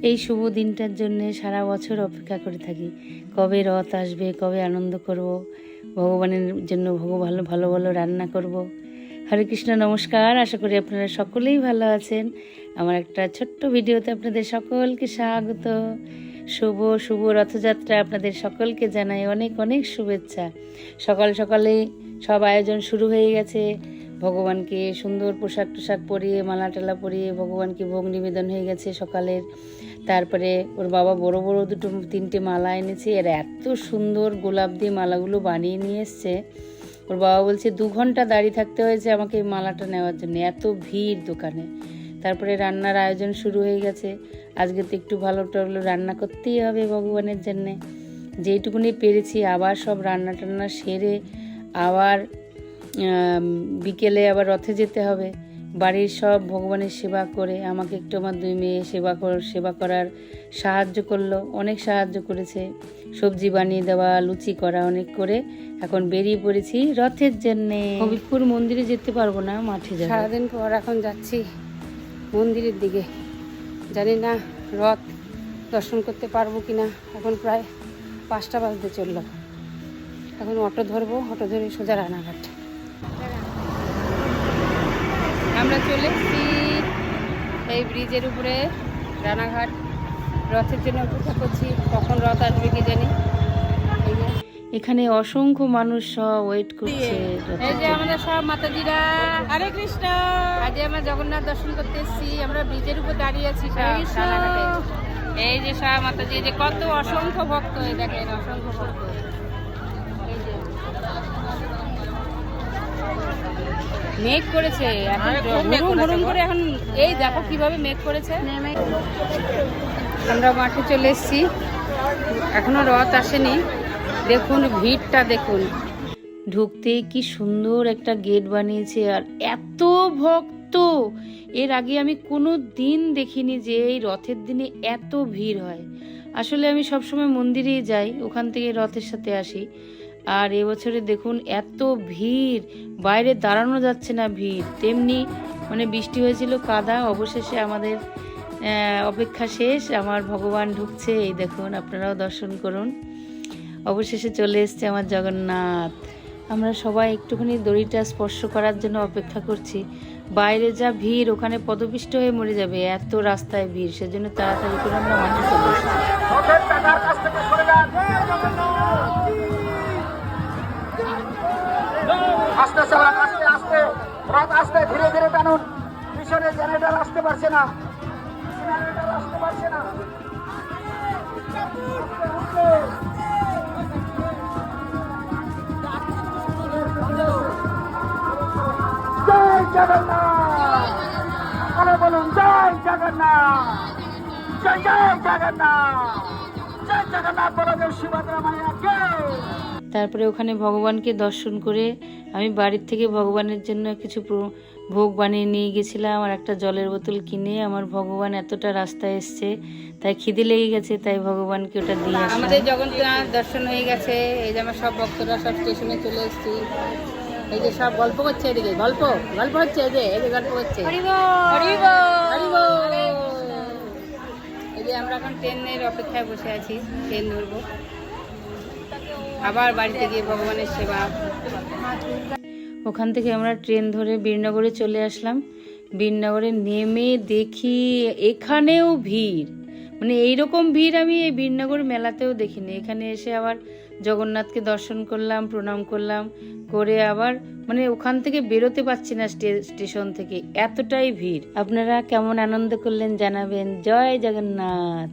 এই শুভ দিনটার জন্য সারা বছর অপেক্ষা করে থাকি, কবে রথ আসবে, কবে আনন্দ করব, ভগবানের জন্য ভালো ভালো ভালো রান্না করব। হরে কৃষ্ণ, নমস্কার। আশা করি আপনারা সকলেই ভালো আছেন। আমার একটা ছোট্ট ভিডিওতে আপনাদের সকলকে স্বাগত। শুভ শুভ রথযাত্রা আপনাদের সকলকে জানাই অনেক অনেক শুভেচ্ছা। সকাল সকালেই সব আয়োজন শুরু হয়ে গেছে। ভগবানকে সুন্দর পোশাক টোশাক পরিয়ে, মালা টালা পরিয়ে ভগবানকে ভোগ নিবেদন হয়ে গেছে সকালের। তারপরে ওর বাবা বড় বড় তিনটে মালা এনেছে, এর এত সুন্দর গোলাপ দিয়ে মালাগুলো বানিয়ে নিয়ে এসছে। ওর বাবা বলছে 2 ঘন্টা দাঁড়িয়ে থাকতে হয়েছে আমাকে এই মালাটা নেওয়ার জন্য, এত ভিড় দোকানে। তারপরে রান্নার আয়োজন শুরু হয়ে গেছে। আজকে তো একটু ভালো টালো রান্না করতেই হবে ভগবানের জন্যে। যেইটুকুনি পেরেছি আবার সব রান্না টান্না সেরে আবার বিকেলে আবার রথে যেতে হবে। বাড়ির সব ভগবানের সেবা করে আমাকে একটু আমার 2 মেয়ে সেবা করার সাহায্য করলো, অনেক সাহায্য করেছে। সবজি বানিয়ে দেওয়া, লুচি করা, অনেক করে এখন বেরিয়ে পড়েছি রথের জন্যে। হবিবপুর মন্দিরে যেতে পারবো না, মাঠে যাব। সারাদিন পর এখন যাচ্ছি মন্দিরের দিকে। জানি না রথ দর্শন করতে পারবো কিনা। এখন প্রায় 5টা বাজতে চললো। এখন অটো ধরবো, অটো ধরে সোজা রানাঘাট। আমরা চলে এসেছি এই ব্রিজের উপরে রানাঘাট। রথের জন্য অপেক্ষা করছি, কখন রথ আসবে কি জানি। এখানে অসংখ্য মানুষ সব ওয়েট করছে। এই যে আমাদের সব মাতাজিরা, হরে কৃষ্ণ। আজ আমরা জগন্নাথ দর্শন করতে এসেছি। আমরা ব্রিজের উপর দাঁড়িয়ে আছি রানাঘাটে। এই যে সব মাতাজি, যে কত অসংখ্য ভক্ত, এই দেখেন অসংখ্য ভক্ত। এই যে মেঘ করেছে এখন, হুড়ুম করে এখন। এই দেখো কিভাবে মেঘ করেছে। আমরা মাঠে চলে এসেছি, এখনো রথ আসেনি। দেখুন ভিড়টা দেখুন। ঢুকতেই কি সুন্দর একটা গেট বানিয়েছে, আর এত ভক্ত। এর আগে আমি কোনো দিন দেখিনি যে এই রথের দিনে এত ভিড় হয়। আসলে আমি সবসময় মন্দিরেই যাই, ওখান থেকে রথের সাথে আসি। আর এবছরে দেখুন এত ভিড়, বাইরে দাঁড়ানো যাচ্ছে না ভিড়। তেমনি মানে বৃষ্টি হয়েছিল, কাদা। অবশেষে আমাদের অপেক্ষা শেষ, আমার ভগবান ঢুকছে। এই দেখুন, আপনারাও দর্শন করুন। অবশেষে চলে এসছে আমার জগন্নাথ। আমরা সবাই একটুখানি দড়িটা স্পর্শ করার জন্য অপেক্ষা করছি। বাইরে যা ভিড়, ওখানে পদপিষ্ট হয়ে মরে যাবে, এত রাস্তায় ভিড়। সেজন্য তাড়াতাড়ি করে আমরা মাঠে চলে এসেছি। আস্তে আস্তে আস্তে রথ আস্তে ধীরে ধীরে টানুন। পিছনে জেনারেটর আসতে পারছে না, জেনারেটর আসতে পারছে না। জয় জগন্নাথ, সকলে বলুন জয় জগন্নাথ, জয় জয় জগন্নাথ, জয় জগন্নাথ। বলদেব সুভদ্রা মাইয়াকে। তারপরে ওখানে ভগবানকে দর্শন করে আমি বাড়ির থেকে ভগবানের জন্য কিছু ভোগ বানিয়ে নিয়ে গেছিলাম, আর একটা জলের বোতল কিনে। আমার ভগবান এতটা রাস্তায় এসছে, তাই খিদে লেগে গেছে, তাই ভগবানকে ওটা দিয়ে আসলাম। আমাদের জগন্নাথ দর্শন হয়ে গেছে। এই যে আমার সব ভক্তরা সব স্টেশনে চলে এসেছি। এই যে সব গল্প করছে, এদিকে গল্প হচ্ছে। এই যে গল্প হচ্ছে। এই যে আমরা এখন ট্রেনের অপেক্ষায় বসে আছি, ট্রেন ধরবো। আবার বাড়িতে গিয়ে ভগবানের সেবা। ওখান থেকে আমরা ট্রেন ধরে বীরনগরে চলে আসলাম। বীরনগরে নেমে দেখি এখানেও ভিড়, মানে এইরকম ভিড় আমি এই বীরনগর মেলাতেও দেখিনি। এখানে এসে আবার জগন্নাথকে দর্শন করলাম, প্রণাম করলাম, করে আবার মানে ওখান থেকে বেরোতে পারছি না স্টেশন থেকে, এতটাই ভিড়। আপনারা কেমন আনন্দ করলেন জানাবেন। জয় জগন্নাথ।